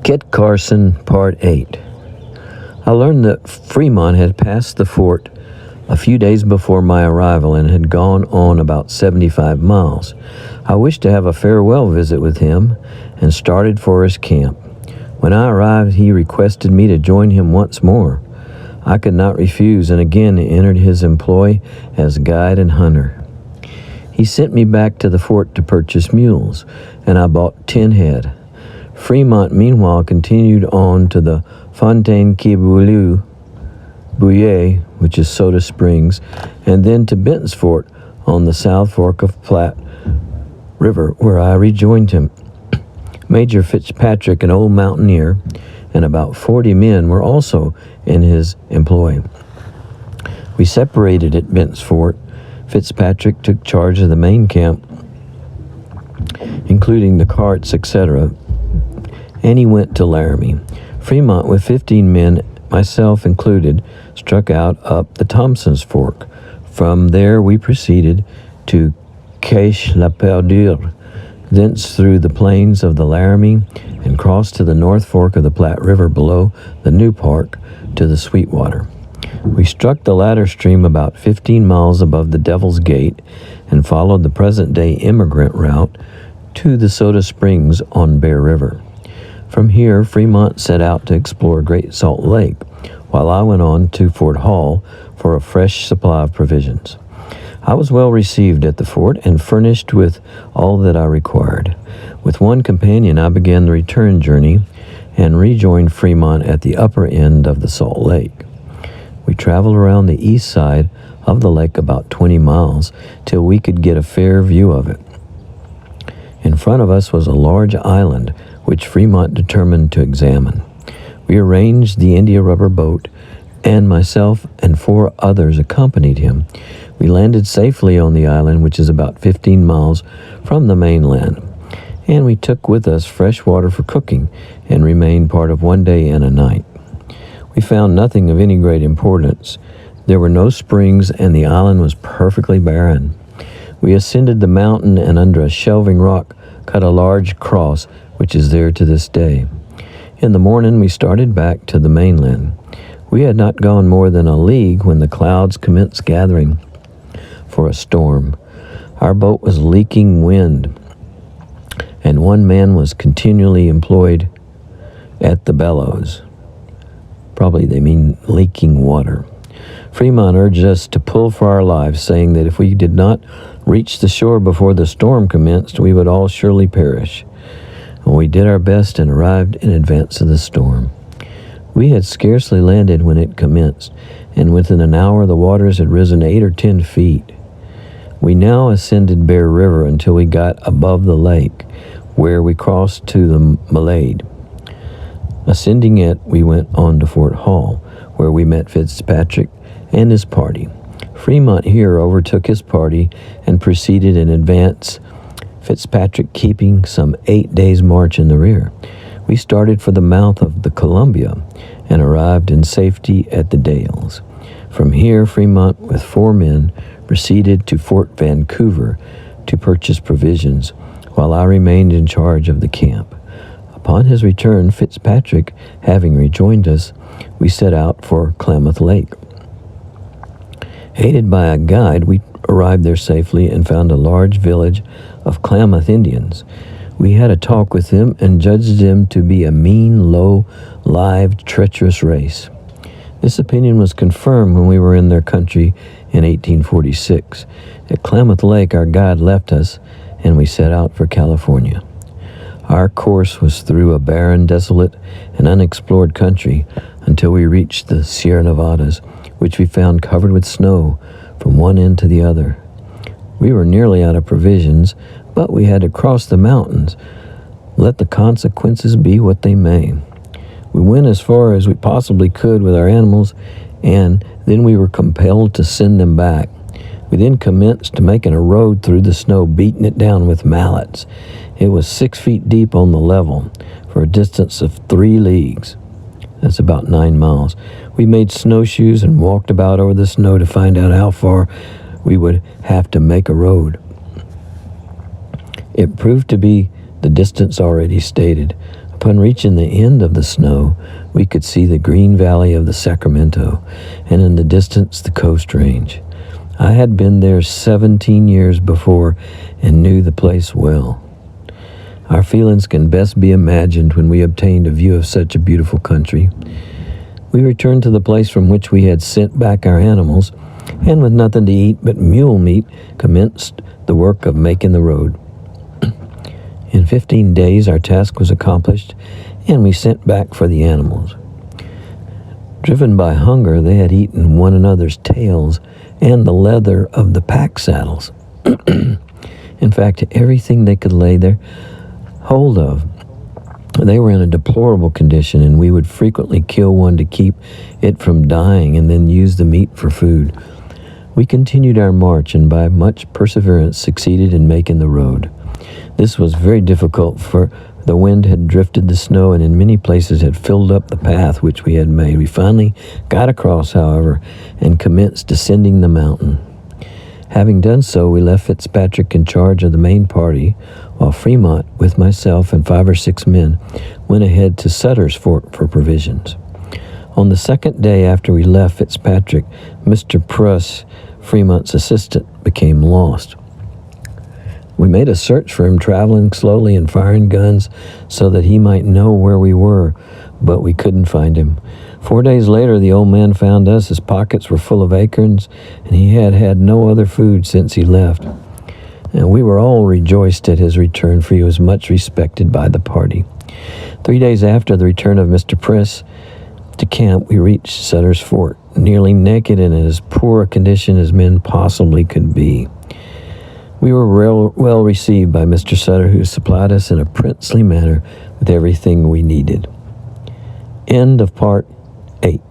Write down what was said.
Kit Carson, Part 8. I learned that Fremont had passed the fort a few days before my arrival and had gone on about 75 miles. I wished to have a farewell visit with him and started for his camp. When I arrived, he requested me to join him once more. I could not refuse and again entered his employ as guide and hunter. He sent me back to the fort to purchase mules, and I bought 10 head. Fremont, meanwhile, continued on to the Fontaine-qui-Bouille, which is Soda Springs, and then to Benton's Fort on the South Fork of Platte River, where I rejoined him. Major Fitzpatrick, an old mountaineer, and about 40 men were also in his employ. We separated at Benton's Fort. Fitzpatrick took charge of the main camp, including the carts, etc., and he went to Laramie. Fremont, with 15 men, myself included, struck out up the Thompson's Fork. From there we proceeded to Cache-la-Perdure, thence through the plains of the Laramie, and crossed to the North Fork of the Platte River below the New Park to the Sweetwater. We struck the latter stream about 15 miles above the Devil's Gate and followed the present-day immigrant route to the Soda Springs on Bear River. From here, Fremont set out to explore Great Salt Lake, while I went on to Fort Hall for a fresh supply of provisions. I was well received at the fort and furnished with all that I required. With one companion, I began the return journey and rejoined Fremont at the upper end of the Salt Lake. We traveled around the east side of the lake about 20 miles till we could get a fair view of it. In front of us was a large island, which Fremont determined to examine. We arranged the India rubber boat, and myself and 4 others accompanied him. We landed safely on the island, which is about 15 miles from the mainland, and we took with us fresh water for cooking and remained part of 1 day and a night. We found nothing of any great importance. There were no springs, and the island was perfectly barren. We ascended the mountain and under a shelving rock cut a large cross, which is there to this day. In the morning we started back to the mainland. We had not gone more than a league when the clouds commenced gathering for a storm. Our boat was leaking wind, and one man was continually employed at the bellows. Probably they mean leaking water. Fremont urged us to pull for our lives, saying that if we did not reach the shore before the storm commenced, we would all surely perish. We did our best and arrived in advance of the storm. We had scarcely landed when it commenced, and within an hour the waters had risen 8 or 10 feet. We now ascended Bear River until we got above the lake, where we crossed to the Malade. Ascending it, we went on to Fort Hall, where we met Fitzpatrick and his party. Fremont here overtook his party and proceeded in advance, Fitzpatrick keeping some 8 days' march in the rear. We started for the mouth of the Columbia and arrived in safety at the Dalles. From here, Fremont, with 4 men, proceeded to Fort Vancouver to purchase provisions, while I remained in charge of the camp. Upon his return, Fitzpatrick having rejoined us, we set out for Klamath Lake. Aided by a guide, we arrived there safely and found a large village of Klamath Indians. We had a talk with them and judged them to be a mean, low-lived, treacherous race. This opinion was confirmed when we were in their country in 1846. At Klamath Lake, our guide left us, and we set out for California. Our course was through a barren, desolate, and unexplored country until we reached the Sierra Nevadas, which we found covered with snow from one end to the other. We were nearly out of provisions, but we had to cross the mountains, let the consequences be what they may. We went as far as we possibly could with our animals, and then we were compelled to send them back. We then commenced making a road through the snow, beating it down with mallets. It was 6 feet deep on the level for a distance of 3 leagues. That's about 9 miles. We made snowshoes and walked about over the snow to find out how far we would have to make a road. It proved to be the distance already stated. Upon reaching the end of the snow, we could see the green valley of the Sacramento, and in the distance the Coast Range. I had been there 17 years before and knew the place well. Our feelings can best be imagined when we obtained a view of such a beautiful country. We returned to the place from which we had sent back our animals, and with nothing to eat but mule meat, commenced the work of making the road. In 15 days our task was accomplished, and we sent back for the animals. Driven by hunger, they had eaten one another's tails and the leather of the pack saddles. In fact, everything they could lay their hold of. They were in a deplorable condition, and we would frequently kill one to keep it from dying and then use the meat for food. We continued our march, and by much perseverance succeeded in making the road. This was very difficult, for the wind had drifted the snow and in many places had filled up the path which we had made. We finally got across, however, and commenced descending the mountain. Having done so, we left Fitzpatrick in charge of the main party, while Fremont, with myself and 5 or 6 men, went ahead to Sutter's Fort for provisions. On the second day after we left Fitzpatrick, Mr. Pruss, Fremont's assistant, became lost. We made a search for him, traveling slowly and firing guns so that he might know where we were, but we couldn't find him. 4 days later, the old man found us. His pockets were full of acorns, and he had had no other food since he left. And we were all rejoiced at his return, for he was much respected by the party. 3 days after the return of Mr. Priss to camp, we reached Sutter's Fort, nearly naked and in as poor a condition as men possibly could be. We were well received by Mr. Sutter, who supplied us in a princely manner with everything we needed. End of part 8.